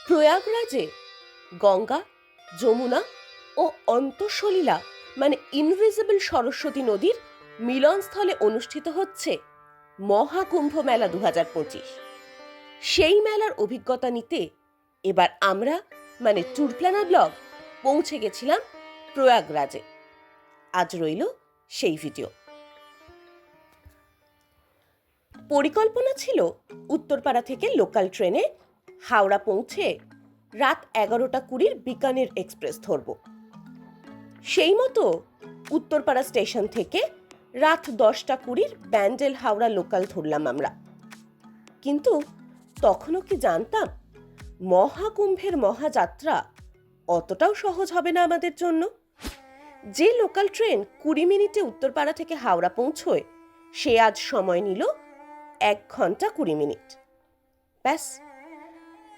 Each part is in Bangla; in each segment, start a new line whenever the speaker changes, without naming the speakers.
প্রয়াগরাজে গঙ্গা, যমুনা ও অন্তঃসলীলা মানে ইনভিজিবল সরস্বতী নদীর মিলনস্থলে অনুষ্ঠিত হচ্ছে মহাকুম্ভ মেলা 2025। সেই মেলার অভিজ্ঞতা নিতে এবার আমরা মানে ট্যুর প্ল্যানার ব্লগ পৌঁছে গেছিলাম প্রয়াগরাজে। আজ রইল সেই ভিডিও। পরিকল্পনা ছিল উত্তরপাড়া থেকে লোকাল ট্রেনে হাওড়া পৌঁছে রাত 11:20 বিকানের এক্সপ্রেস ধরব। সেই মতো উত্তরপাড়া স্টেশন থেকে রাত 10:20 ব্যান্ডেল হাওড়া লোকাল ধরলাম আমরা। কিন্তু তখনও কি জানতাম মহাকুম্ভের মহাযাত্রা অতটাও সহজ হবে না আমাদের জন্য। যে লোকাল ট্রেন 20 মিনিটে উত্তরপাড়া থেকে হাওড়া পৌঁছয়, সে আজ সময় নিল 1 ঘন্টা 20 মিনিট। ব্যাস,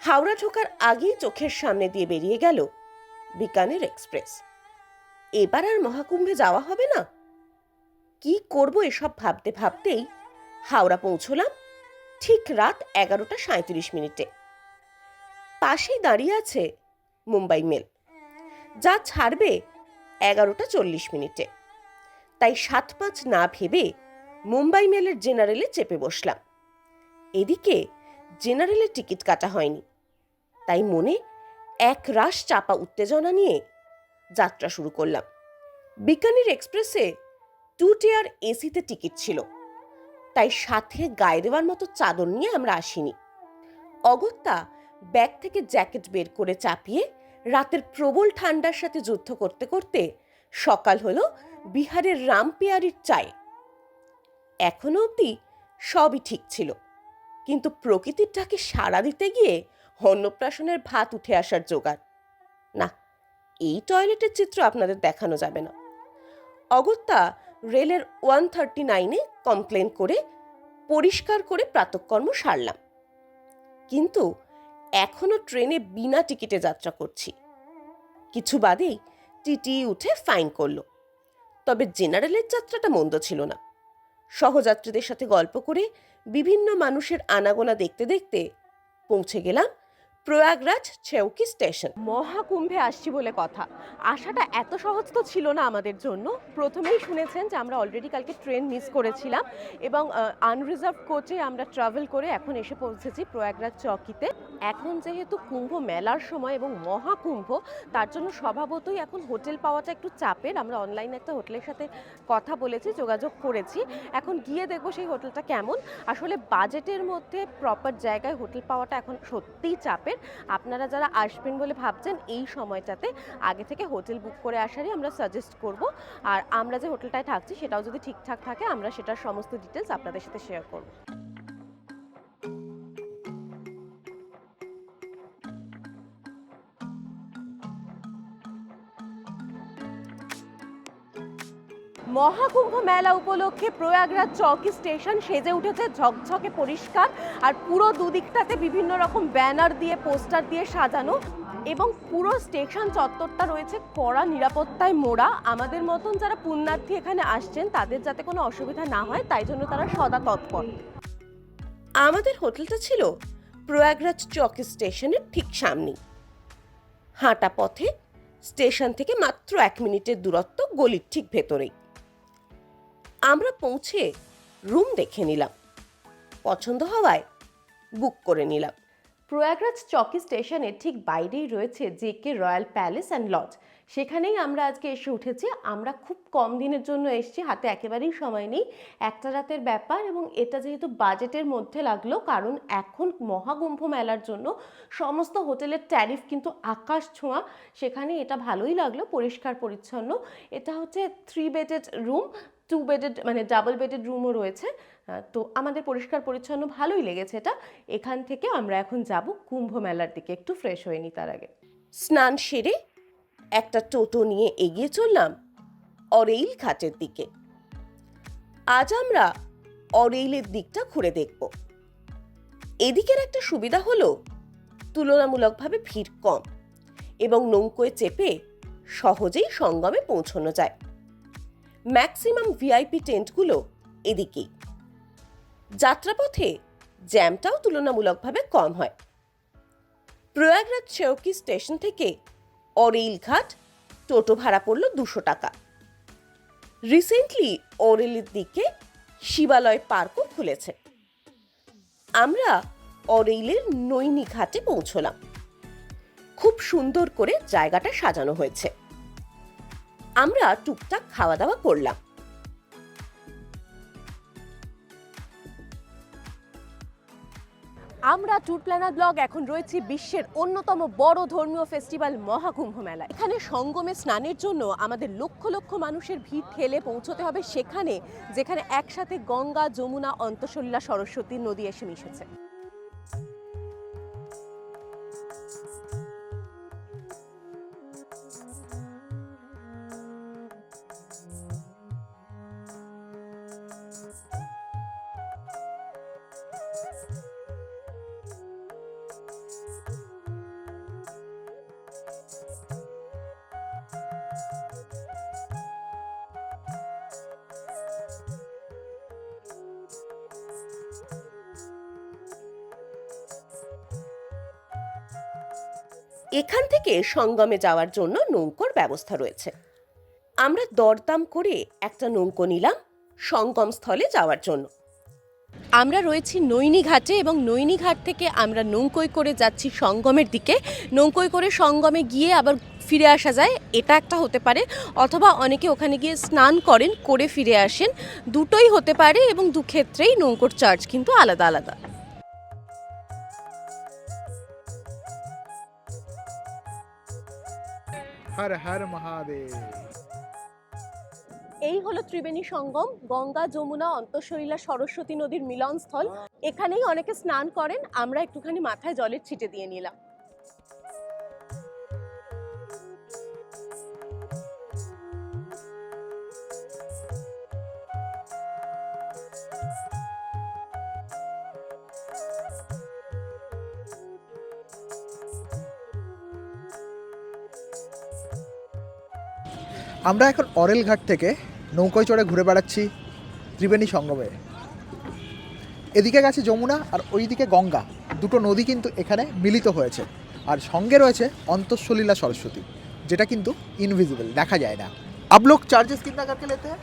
হাওড়া ঢোকার আগেই চোখের সামনে দিয়ে বেরিয়ে গেল বিকানের এক্সপ্রেস। এবার আর মহাকুম্ভে যাওয়া হবে না। কি করব এসব ভাবতে ভাবতেই হাওড়া পৌঁছলাম ঠিক রাত 11:37। পাশেই দাঁড়িয়ে আছে মুম্বাই মেল, যা ছাড়বে 11:40। তাই 7-5 না ভেবে মুম্বাই মেলের জেনারেলে চেপে বসলাম। এদিকে জেনারেলের টিকিট কাটা হয়নি, তাই মনে এক রাশ চাপা উত্তেজনা নিয়ে যাত্রা শুরু করলাম। বিকানির এক্সপ্রেসে 2 টিয়ার এসিতে টিকিট ছিল, তাই সাথে গায়ে দেওয়ার মতো চাদর নিয়ে আমরা আসিনি। অগত্যা ব্যাগ থেকে জ্যাকেট বের করে চাপিয়ে রাতের প্রবল ঠান্ডার সাথে যুদ্ধ করতে করতে সকাল হলো বিহারের রামপিয়ারির চায়ে। এখনো অবধি সবই ঠিক ছিল, কিন্তু প্রকৃতির ডাকে সাড়া দিতে গিয়ে অন্নপ্রাশনের ভাত উঠে আসার জোগাড়। না, এই টয়লেটের চিত্র আপনাদের দেখানো যাবে না। অগত্যা রেলের 139-এ কমপ্লেন করে পরিষ্কার করে প্রাতঃকর্ম সারলাম। কিন্তু এখনো ট্রেনে বিনা টিকিটে যাত্রা করছি। কিছু বাদেই টিটি উঠে ফাইন করলো। তবে জেনারেলের যাত্রাটা মন্দ ছিল না। সহযাত্রীদের সাথে গল্প করে বিভিন্ন মানুষের আনাগোনা দেখতে দেখতে পৌঁছে গেলাম প্রয়াগরাজ ছেউকি স্টেশন। মহাকুম্ভে আসছি বলে কথা, আসাটা এত সহজ তো ছিল না আমাদের জন্য। প্রথমেই শুনেছেন যে আমরা অলরেডি কালকে ট্রেন মিস করেছিলাম এবং আনরিজার্ভ কোচে আমরা ট্রাভেল করে এখন এসে পৌঁছেছি প্রয়াগরাজ চৌকিতে। এখন যেহেতু কুম্ভ মেলার সময় এবং মহাকুম্ভ, তার জন্য স্বভাবতই এখন হোটেল পাওয়াটা একটু চাপের। আমরা অনলাইনে একটা হোটেলের সাথে কথা বলেছি, যোগাযোগ করেছি। এখন গিয়ে দেখবো সেই হোটেলটা কেমন। আসলে বাজেটের মধ্যে প্রপার জায়গায় হোটেল পাওয়াটা এখন সত্যিই চাপের। আপনারা যারা আসবেন বলে ভাবছেন এই সময়টাতে আগে থেকে হোটেল বুক করে আসারই আমরা সাজেস্ট করব। আর আমরা যে হোটেলটায় থাকছি সেটাও যদি ঠিকঠাক থাকে আমরা সেটার সমস্ত ডিটেলস আপনাদের সাথে শেয়ার করব। মহাকুম্ভ মেলা উপলক্ষে প্রয়াগরাজ চৌকি স্টেশন সেজে উঠেছে ঝকঝকে পরিষ্কার, আর পুরো দুদিকটাতে বিভিন্ন রকম ব্যানার দিয়ে পোস্টার দিয়ে সাজানো এবং পুরো স্টেশন চত্বরটা রয়েছে কড়া নিরাপত্তায় মোড়া। আমাদের মতন যারা পুণ্যার্থী এখানে আসছেন তাদের যাতে কোনো অসুবিধা না হয় তাই জন্য তারা সদা তৎপর। আমাদের হোটেলটা ছিল প্রয়াগরাজ চৌকি স্টেশনের ঠিক সামনেই। হাঁটা পথে স্টেশন থেকে মাত্র 1 মিনিটের দূরত্ব, গলির ঠিক ভেতরেই। আমরা পৌঁছে রুম দেখে নিলাম, পছন্দ হওয়ায় বুক করে নিলাম। প্রয়াগরাজ চৌকি স্টেশনের ঠিক বাইরেই রয়েছে J K Royal Palace and Lodge. সেখানেই আমরা আজকে এসে উঠেছি। আমরা খুব কম দিনের জন্য এসেছি, হাতে একেবারেই সময় নেই, একটা রাতের ব্যাপার। এবং এটা যেহেতু বাজেটের মধ্যে লাগলো, কারণ এখন মহাকুম্ভ মেলার জন্য সমস্ত হোটেলের ট্যারিফ কিন্তু আকাশ ছোঁয়া। সেখানে এটা ভালোই লাগলো, পরিষ্কার পরিচ্ছন্ন। এটা হচ্ছে 3 বেডেড রুম, 2 বেডেড মানে ডাবল বেডেড রুমও রয়েছে। তো আমাদের পরিষ্কার পরিচ্ছন্ন ভালোই লেগেছে এটা। এখান থেকে আমরা এখন যাব কুম্ভ মেলার দিকে, একটু ফ্রেশ হয়ে নিই তার আগে। স্নান সেরে একটা টোটো নিয়ে এগিয়ে চললাম অরেইল ঘাটের দিকে। আজ আমরা অরেইলের দিকটা ঘুরে দেখব। এদিকের একটা সুবিধা হলো তুলনামূলকভাবে ভিড় কম এবং নৌকোয় চেপে সহজেই সঙ্গমে পৌঁছানো যায়। ম্যাক্সিমাম ভিআইপি টেন্টগুলো এদিকেই। যাত্রাপথে জ্যামটাও তুলনামূলকভাবে কম হয়। প্রয়াগরাজ চেওকি স্টেশন থেকে অরেইল ঘাট টোটো ভাড়া পড়ল 200 টাকা। রিসেন্টলি অরেইলের দিকে শিবালয় পার্কও খুলেছে। আমরা অরেইলের নৈনি ঘাটে পৌঁছলাম। খুব সুন্দর করে জায়গাটা সাজানো হয়েছে। আমরা টুকটাক খাওয়া দাওয়া করলাম। আমরা ট্যুর প্ল্যানার ব্লগ এখন রয়েছি বিশ্বের অন্যতম বড় ধর্মীয় ফেস্টিভ্যাল মহাকুম্ভ মেলায়। এখানে সঙ্গমে স্নানের জন্য আমাদের লক্ষ লক্ষ মানুষের ভিড় ঠেলে পৌঁছতে হবে সেখানে, যেখানে একসাথে গঙ্গা, যমুনা, অন্তঃসলিলা, সরস্বতী নদী এসে মিশেছে। এখান থেকে সঙ্গমে যাওয়ার জন্য নৌকোর ব্যবস্থা রয়েছে। আমরা দরদাম করে একটা নৌকো নিলাম সঙ্গম স্থলে যাওয়ার জন্য। আমরা রয়েছি নৈনি ঘাটে এবং নৈনি ঘাট থেকে আমরা নৌকোয় করে যাচ্ছি সঙ্গমের দিকে। নৌকোয় করে সঙ্গমে গিয়ে আবার ফিরে আসা যায়, এটা একটা হতে পারে, অথবা অনেকে ওখানে গিয়ে স্নান করেন, করে ফিরে আসেন, দুটোই হতে পারে এবং দুক্ষেত্রেই নৌকোর চার্জ কিন্তু আলাদা আলাদা।
হর হর মহাদেব।
এই হলো ত্রিবেণী সঙ্গম, গঙ্গা, যমুনা, অন্তঃসলিলা, সরস্বতী নদীর মিলনস্থল। এখানেই অনেকে স্নান করেন। আমরা একটুখানি মাথায় জলের ছিটে দিয়ে নিলাম।
আমরা এখন অরেল ঘাট থেকে নৌকোয় চড়ে ঘুরে বেড়াচ্ছি ত্রিবেণী সঙ্গমে। এদিকে গেছে যমুনা আর ওইদিকে গঙ্গা, দুটো নদী কিন্তু এখানে মিলিত হয়েছে। আর সঙ্গে রয়েছে অন্তঃসলিলা সরস্বতী, যেটা কিন্তু इनविजिबल, দেখা যায় না। आप लोग चार्जेस कितना करके लेते हैं?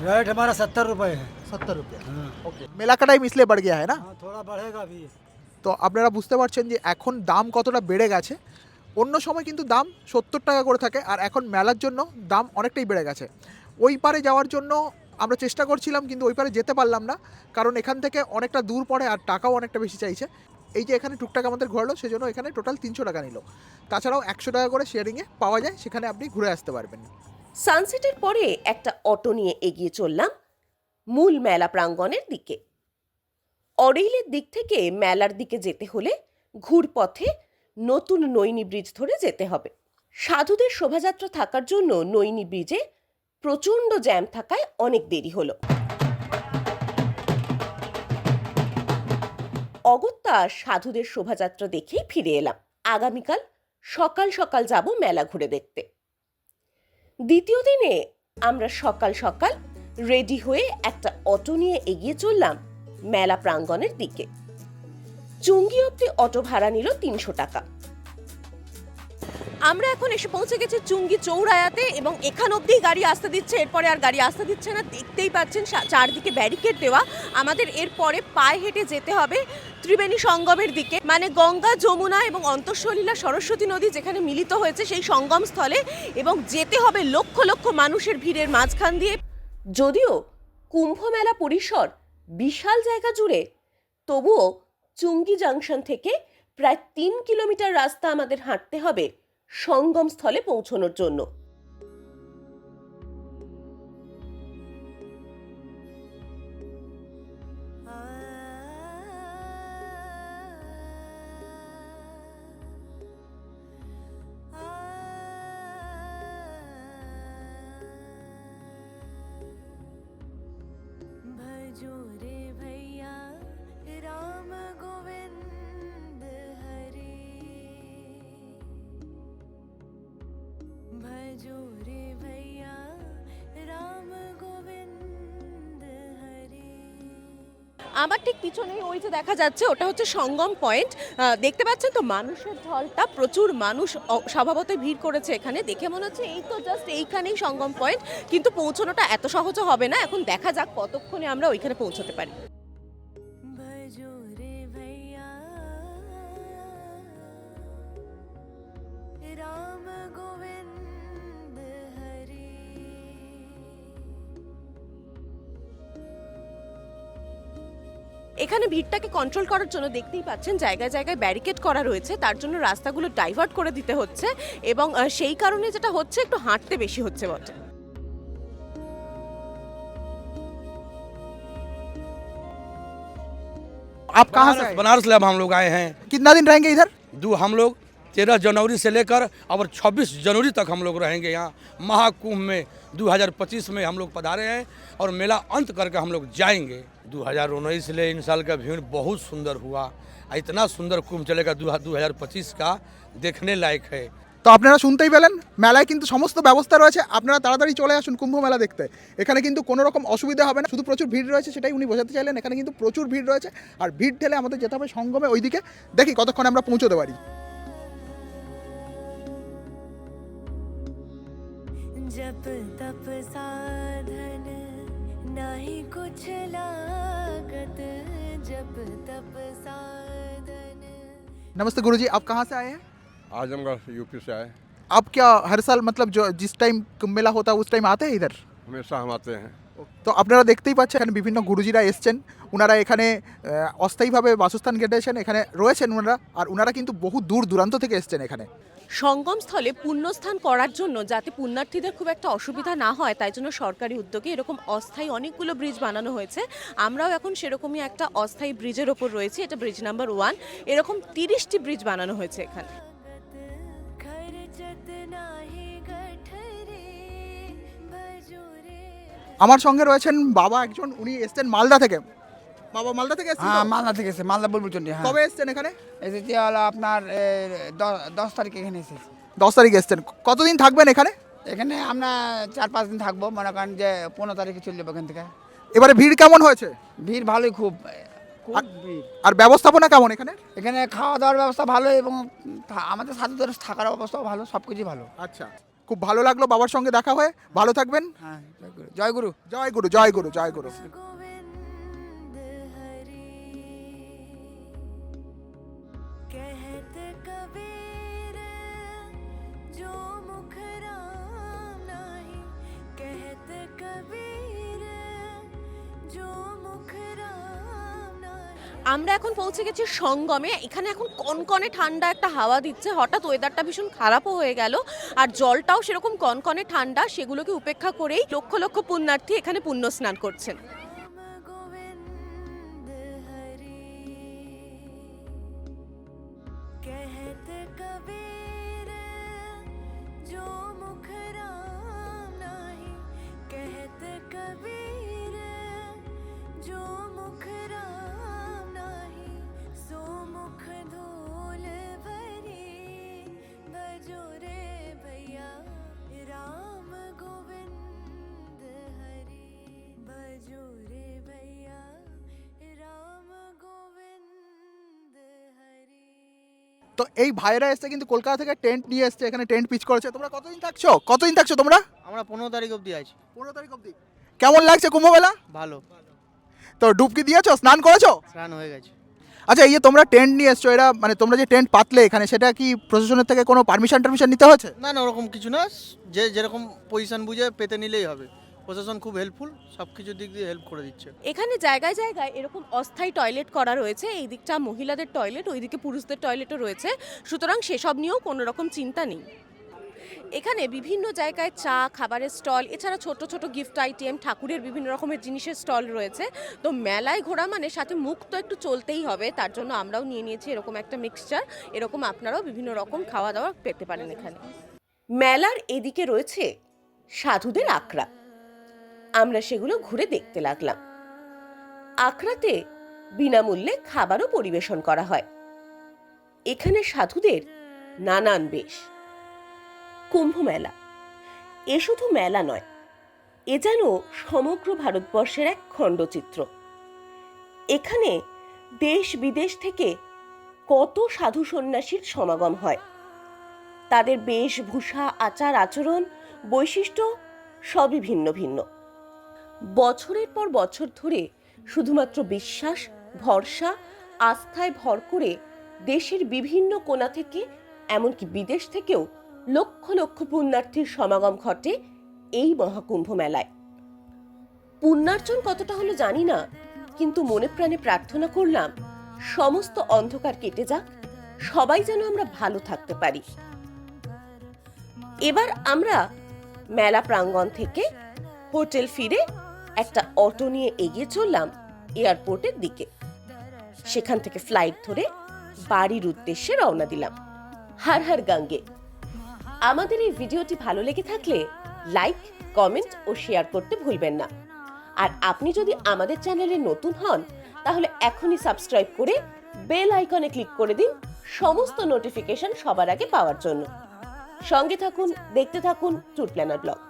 रेट हमारा 70 रुपये है।
70 रुपये।
हाँ,
ओके, मेला का टाइम इसलिए बढ़ गया है ना?
हाँ, थोड़ा बढ़ेगा भी।
তো আপনারা বুঝতে পারছেন যে এখন দাম কতটা বেড়ে গেছে। অন্য সময় কিন্তু দাম 70 টাকা করে থাকে, আর এখন মেলার জন্য দাম অনেকটাই বেড়ে গেছে। ওই পারে যাওয়ার জন্য আমরা চেষ্টা করছিলাম, কিন্তু ওই পারে যেতে পারলাম না, কারণ এখান থেকে অনেকটা দূর পড়ে আর টাকাও অনেকটা বেশি চাইছে। এই যে এখানে টুকটাক আমাদের ঘোরালো, সেজন্য এখানে টোটাল 300 টাকা নিল। তাছাড়াও 100 টাকা করে শেয়ারিংয়ে পাওয়া যায়, সেখানে আপনি ঘুরে আসতে পারবেন।
সানসেটের পরে একটা অটো নিয়ে এগিয়ে চললাম মূল মেলা প্রাঙ্গণের দিকে। অরেইলের দিক থেকে মেলার দিকে যেতে হলে ঘুরপথে নতুন নৈনি ব্রিজ ধরে যেতে হবে। সাধুদের শোভাযাত্রা থাকার জন্য নৈনি ব্রিজে প্রচণ্ড জ্যাম থাকায় অনেক দেরি হলো। অগত্যা সাধুদের শোভাযাত্রা দেখেই ফিরে এলাম। আগামীকাল সকাল সকাল যাব মেলা ঘুরে দেখতে। দ্বিতীয় দিনে আমরা সকাল সকাল রেডি হয়ে একটা অটো নিয়ে এগিয়ে চললাম মেলা প্রাঙ্গণের দিকে। চুঙ্গি অব্দি অটো ভাড়া নিল 300 টাকা। আমরা এখন এসে পৌঁছে গেছি চুঙ্গি চৌরায়াতে এবং এখান অব্দি গাড়ি আসতে দিচ্ছে, এরপরে আর গাড়ি আসতে দিচ্ছে না। দেখতেই পাচ্ছেন চারদিকে ব্যারিকেড দেওয়া। আমাদের এরপরে পায়ে হেঁটে যেতে হবে ত্রিবেণী সঙ্গমের দিকে, মানে গঙ্গা, যমুনা এবং অন্তঃসলিলা সরস্বতী নদী যেখানে মিলিত হয়েছে সেই সঙ্গম স্থলে, এবং যেতে হবে লক্ষ লক্ষ মানুষের ভিড়ের মাঝখান দিয়ে। যদিও কুম্ভ মেলা পরিসর বিশাল জায়গা জুড়ে, তবুও চুঙ্গি জাংশন থেকে প্রায় 3 কিলোমিটার রাস্তা আমাদের হাঁটতে হবে সঙ্গম স্থলে পৌঁছানোর জন্য। আমার ঠিক পিছনেই ওই যে দেখা যাচ্ছে ওটা হচ্ছে সঙ্গম পয়েন্ট। দেখতে পাচ্ছেন তো মানুষের ঢলটা, প্রচুর মানুষ স্বভাবতই ভিড় করেছে এখানে। দেখে মনে হচ্ছে এই তো জাস্ট এইখানেই সঙ্গম পয়েন্ট, কিন্তু পৌঁছানোটা এত সহজও হবে না। এখন দেখা যাক কতক্ষণে আমরা ওইখানে পৌঁছতে পারি। এখানে ভিড়টাকে কন্ট্রোল করার জন্য দেখতেই পাচ্ছেন জায়গায় জায়গায় ব্যারিকেড করা রয়েছে, তার জন্য রাস্তাগুলো ডাইভার্ট করে দিতে হচ্ছে এবং সেই কারণে যেটা হচ্ছে একটু হাঁটতে বেশি হচ্ছে বটে।
आप कहाँ से आए?
बनारस से अब हम लोग आए हैं।
कितना दिन रहेंगे इधर?
हम लोग 13 जनवरी से लेकर और 26 जनवरी तक हम लोग रहेंगे यहाँ महाकुंभ में। 2025 में हम लोग पधारे हैं और मेला अंत करके हम लोग जाएंगे। 2019 से इन साल का भीड़ बहुत सुंदर हुआ। इतना सुंदर कुंभ चलेगा 2025 का, देखने लायक है।
তো আপনারা শুনতেই পেলেন, মেলায় কিন্তু সমস্ত ব্যবস্থা রয়েছে, আপনারা তাড়াতাড়ি চলে আসুন কুম্ভ মেলা দেখতে। এখানে কিন্তু কোনো রকম অসুবিধা হবে না, শুধু প্রচুর ভিড় রয়েছে সেটাই উনি বোঝাতে চাইলেন। এখানে কিন্তু প্রচুর ভিড় রয়েছে, আর ভিড় ঠেলে আমাদের যেতে হবে সঙ্গমে। ওইদিকে দেখি কতক্ষণ আমরা পৌঁছতে পারি।
जप तप साधन नाही कुछ लागत, जप तप साधन।
नमस्ते गुरुजी, आप कहाँ से आए हैं?
आजमगढ़ यूपी से आए।
आप क्या हर साल मतलब जो जिस टाइम कुंभ मेला होता है उस टाइम आते हैं इधर?
हमेशा हम आते हैं।
তো আপনারা দেখতেই পাচ্ছেন এখানে বিভিন্ন গুরুজিরা এসছেন। ওনারা এখানে অস্থায়ীভাবে বাসস্থান কেটেছেন, এখানে রয়েছেন ওনারা, আর ওনারা কিন্তু বহু দূর দূরান্ত থেকে এসছেন এখানে।
সঙ্গম স্থলে পুণ্যস্থান করার জন্য যাতে পুণ্যার্থীদের খুব একটা অসুবিধা না হয়, তাই জন্য সরকারি উদ্যোগে এরকম অস্থায়ী অনেকগুলো ব্রিজ বানানো হয়েছে। আমরাও এখন সেরকমই একটা অস্থায়ী ব্রিজের ওপর রয়েছি, এটা ব্রিজ নাম্বার 1। এরকম 30টি ব্রিজ বানানো হয়েছে এখানে।
আমার সঙ্গে রয়েছেন বাবা একজন, উনি এসছেন মালদা থেকে। বাবা মালদা থেকে এসছেন?
হ্যাঁ, মালদা থেকে এসেছে, মালদা বুলবুলচন্ডী। হ্যাঁ,
কবে এসছেন এখানে?
এসেছি হলো আপনার 10 তারিখে এখানে এসেছি।
10 তারিখে এসছেন। কতদিন থাকবেন এখানে?
এখানে আমরা 4-5 দিন থাকবো, মনে করেন যে 15 তারিখে চলে যাবো এখান থেকে।
এবারে ভিড় কেমন হয়েছে?
ভিড় ভালোই, খুব খুব ভিড়।
আর ব্যবস্থাপনা কেমন এখানে?
এখানে খাওয়া দাওয়ার ব্যবস্থা ভালো এবং আমাদের সাথীদের থাকার অবস্থাও ভালো, সব কিছুই ভালো।
আচ্ছা, খুব ভালো লাগলো বাবার সঙ্গে দেখা হয়ে। ভালো থাকবেন।
হ্যাঁ, জয় গুরু,
জয় গুরু, জয় গুরু, জয় গুরু।
गोविंद हरि कहत कबीर, जो मुख राम नाही, कहत कबीर, जो मुख राम नाही।
আমরা এখন পৌঁছে গেছি সঙ্গমে। এখানে এখন কনকনে ঠান্ডা একটা হাওয়া দিচ্ছে, হঠাৎ ওয়েদারটা ভীষণ খারাপও হয়ে গেল, আর জলটাও সেরকম কনকনে ঠান্ডা। সেগুলোকে উপেক্ষা করেই লক্ষ লক্ষ পুণ্যার্থী এখানে পুণ্য স্নান করছেন।
गोविंद हरि कहत कबीर, जो मुख राम नाही, कहत कबीर, जो मुख राम नाही, सो मुख धूल भरी, भजो रे भैया राम गोविंद हरि, भजो रे भैया राम गोविंद हरि।
তো এই ভাইরা এসছে কিন্তু কলকাতা থেকে টেন্ট নিয়ে এসছে, এখানে টেন্ট পিচ করেছে। তোমরা কতদিন থাকছো? কতদিন থাকছো তোমরা?
আমরা 15 তারিখ অবধি আছি।
15 তারিখ অবধি। কেমন লাগছে কুম্ভ মেলা?
ভালো,
তো ডুবকি দিয়েছো, স্নান করেছো?
স্নান হয়ে গেছে।
আচ্ছা, এই যে তোমরা টেন্ট নিয়ে এসছো, এরা মানে তোমরা যে টেন্ট পাতলে এখানে, সেটা কি প্রশাসনের থেকে কোনো পারমিশন নিতে হয়েছে?
না না, ওরকম কিছু না, যে যেরকম পজিশন বুঝে পেতে নিলেই হবে। প্রশাসন খুব হেল্পফুল, সব কিছু দিক দিয়ে হেল্প করে দিচ্ছে।
এখানে জায়গায় জায়গায় এরকম অস্থায়ী টয়লেট করা রয়েছে। এই দিকটা মহিলাদের টয়লেট, ওইদিকে পুরুষদের টয়লেটও রয়েছে, সুতরাং সেসব নিয়েও কোনো রকম চিন্তা নেই। এখানে বিভিন্ন জায়গায় চা, খাবারের স্টল, এছাড়া ছোট ছোট গিফট আইটেম, ঠাকুরের বিভিন্ন রকমের জিনিসের স্টল রয়েছে। তো মেলায় ঘোরা মানে সাথে মুখ তো একটু চলতেই হবে, তার জন্য আমরাও নিয়ে নিয়েছি এরকম একটা মিক্সচার। এরকম আপনারাও বিভিন্ন রকম খাওয়া দাওয়া পেতে পারেন এখানে। মেলার এদিকে রয়েছে সাধুদের আখড়া। আমরা সেগুলো ঘুরে দেখতে লাগলাম। আখড়াতে বিনামূল্যে খাবারও পরিবেশন করা হয়। এখানে সাধুদের নানান বেশ। কুম্ভ মেলা এ শুধু মেলা নয়, এ যেন সমগ্র ভারতবর্ষের এক খণ্ডচিত্র। এখানে দেশ বিদেশ থেকে কত সাধু সন্ন্যাসীর সমাগম হয়। তাদের বেশভূষা, আচার আচরণ, বৈশিষ্ট্য সবই ভিন্ন ভিন্ন। বছরের পর বছর ধরে শুধুমাত্র বিশ্বাস, ভরসা, আস্থায় ভর করে দেশের বিভিন্ন কোণা থেকে, এমনকি বিদেশ থেকেও লক্ষ লক্ষ পুণ্যার্থীর সমাগম ঘটে এই মহাকুম্ভ মেলায়। পুণ্যার্জন কতটা হলো জানি না, কিন্তু মনে প্রাণে প্রার্থনা করলাম সমস্ত অন্ধকার কেটে যাক, সবাই যেন আমরা ভালো থাকতে পারি। এবার আমরা মেলা প্রাঙ্গণ থেকে হোটেল ফিরে একটা অটো নিয়ে এগিয়ে চললাম এয়ারপোর্টের দিকে। সেখান থেকে ফ্লাইট ধরে বাড়ির উদ্দেশ্যে রওনা দিলাম। হর হর গঙ্গে। আমাদের এই ভিডিওটি ভালো লেগে থাকলে লাইক, কমেন্ট ও শেয়ার করতে ভুলবেন না। আর আপনি যদি আমাদের চ্যানেলে নতুন হন তাহলে এখনই সাবস্ক্রাইব করে বেল আইকনে ক্লিক করে দিন সমস্ত নোটিফিকেশন সবার আগে পাওয়ার জন্য। সঙ্গে থাকুন, দেখতে থাকুন ট্যুর প্ল্যানার ব্লগ।